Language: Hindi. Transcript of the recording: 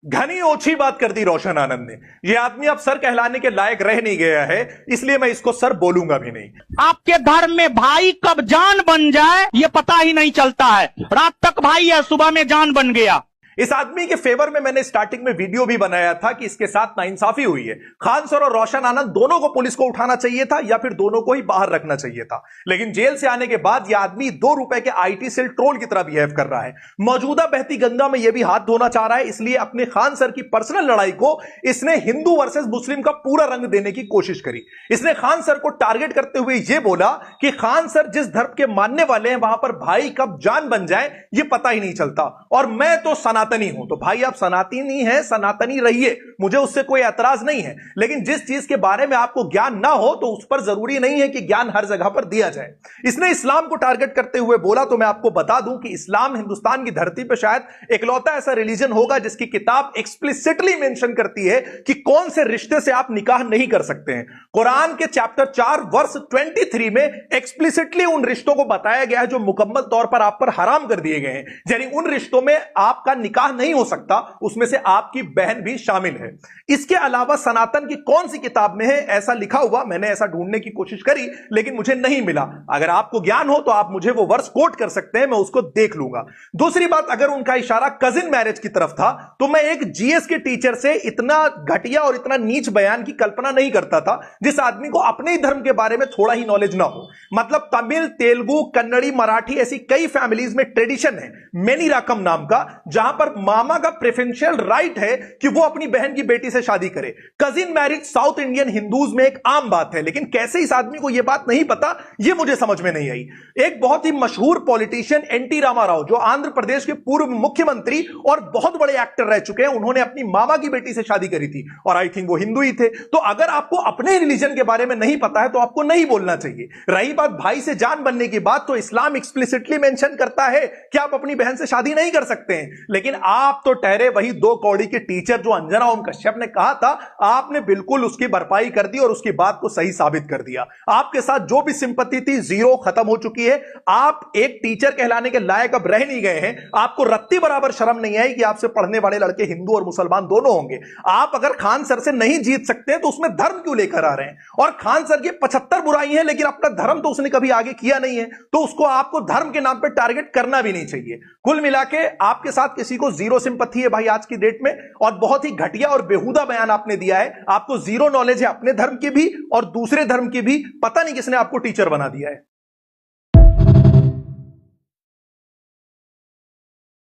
घनी ओछी बात कर दी रोशन आनंद ने। यह आदमी अब सर कहलाने के लायक रह नहीं गया है, इसलिए मैं इसको सर बोलूंगा भी नहीं। आपके धर्म में भाई कब जान बन जाए ये पता ही नहीं चलता है। रात तक भाई है, सुबह में जान बन गया। इस आदमी के फेवर में मैंने स्टार्टिंग में वीडियो भी बनाया था कि इसके साथ नाइंसाफी हुई है। खान सर और रोशन आनंद दोनों को पुलिस को उठाना चाहिए था या फिर दोनों को ही बाहर रखना चाहिए था। लेकिन जेल से आने के बाद यह आदमी 2 रुपए के आईटी सेल ट्रोल की तरह बिहेव कर रहा है। मौजूदा बहती गंगा में यह भी हाथ धोना चाह रहा है, इसलिए अपने खान सर की पर्सनल लड़ाई को इसने हिंदू वर्सेस मुस्लिम का पूरा रंग देने की कोशिश करी। इसने खान सर को टारगेट करते हुए यह बोला कि खान सर जिस धर्म के मानने वाले हैं वहां पर भाई कब जान बन जाए यह पता ही नहीं चलता, और मैं तो सनातनी हूं। तो भाई आप सनातनी हैं, सनातनी रहिए, मुझे उससे कोई एतराज नहीं है, लेकिन जिस चीज के बारे में आपको ज्ञान ना हो तो उस पर जरूरी नहीं है कि ज्ञान हर जगह पर दिया जाए। इसने इस्लाम को टारगेट करते हुए बोला, तो मैं आपको बता दूं कि इस्लाम हिंदुस्तान की धरती पर शायद इकलौता ऐसा रिलीजन होगा जिसकी किताब एक्सप्लिसिटली मेंशन करती है कि कौन से रिश्ते से आप निकाह नहीं कर सकते हैं। कुरान के चैप्टर 4 वर्स 23 में एक्सप्लिसिटली उन रिश्तों को बताया गया है जो मुकम्मल तौर पर आप पर हराम कर दिए गए हैं, यानी उन रिश्तों में आपका निकाह नहीं हो सकता, उसमें से आपकी बहन भी शामिल है। इसके अलावा सनातन की कौन सी किताब में है ऐसा लिखा हुआ, मैंने ऐसा ढूंढने की कोशिश करी लेकिन मुझे नहीं मिला। अगर आपको ज्ञान हो तो आप मुझे वो वर्स कोट कर सकते हैं, मैं उसको देख लूंगा। दूसरी बात, अगर उनका इशारा कजिन मैरिज की तरफ था तो मैं एक जीएस के टीचर से इतना घटिया और इतना नीच बयान की कल्पना नहीं करता था जिस आदमी को अपने ही धर्म के बारे में थोड़ा ही नॉलेज ना हो। मतलब तमिल, तेलुगु, कन्नड़ी, मराठी ऐसी कई फैमिलीज में ट्रेडिशन है मेनी रकम नाम का, जहां पर मामा का प्रेफरेंशियल राइट है कि वो अपनी बहन की बेटी से शादी करे। Cousin marriage south Indian Hindus में एक आम बात है, लेकिन कैसे इस आदमी को यह बात नहीं पता यह मुझे समझ में नहीं आई। एक बहुत ही मशहूर पॉलिटिशियन एनटी रामाराव, जो आंध्र प्रदेश के पूर्व मुख्यमंत्री और बहुत बड़े एक्टर रह चुके हैं, उन्होंने अपनी मामा की बेटी से शादी करी थी और आई थिंक वो हिंदू ही थे। तो अगर आपको अपने रिलीजन के बारे में नहीं पता है तो आपको नहीं बोलना चाहिए। रही बात भाई से जान बनने की बात, तो इस्लाम एक्सप्लिसिटली मेंशन करता है कि आप अपनी बहन से शादी नहीं कर सकते हैं, लेकिन आप तो ठहरे वही 2 कौड़ी के टीचर जो अंजना ओम कश्यप ने कहा था। आपने बिल्कुल उसकी भरपाई कर दी और उसकी बात को सही साबित कर दिया। आपके साथ जो भी सिंपैथी थी जीरो, खत्म हो चुकी है। आप एक टीचर कहलाने के लायक अब रह नहीं गए हैं। आपको रत्ती बराबर शर्म नहीं आई कि आपसे पढ़ने वाले लड़के हिंदू और मुसलमान दोनों होंगे। आप अगर खान सर से नहीं जीत सकते तो उसमें धर्म क्यों लेकर आ रहे हैं? और खान सर की 75 बुराई है, लेकिन अपना धर्म तो उसने कभी आगे किया नहीं है, तो उसको आपको धर्म के नाम पर टारगेट करना भी नहीं चाहिए। कुल मिला के आपके साथ किसी को जीरो सिंपैथी है भाई आज की डेट में, और बहुत ही घटिया और बेहुदा बयान आपने दिया है। आपको जीरो नॉलेज है अपने धर्म की भी और दूसरे धर्म की भी, पता नहीं किसने आपको टीचर बना दिया है।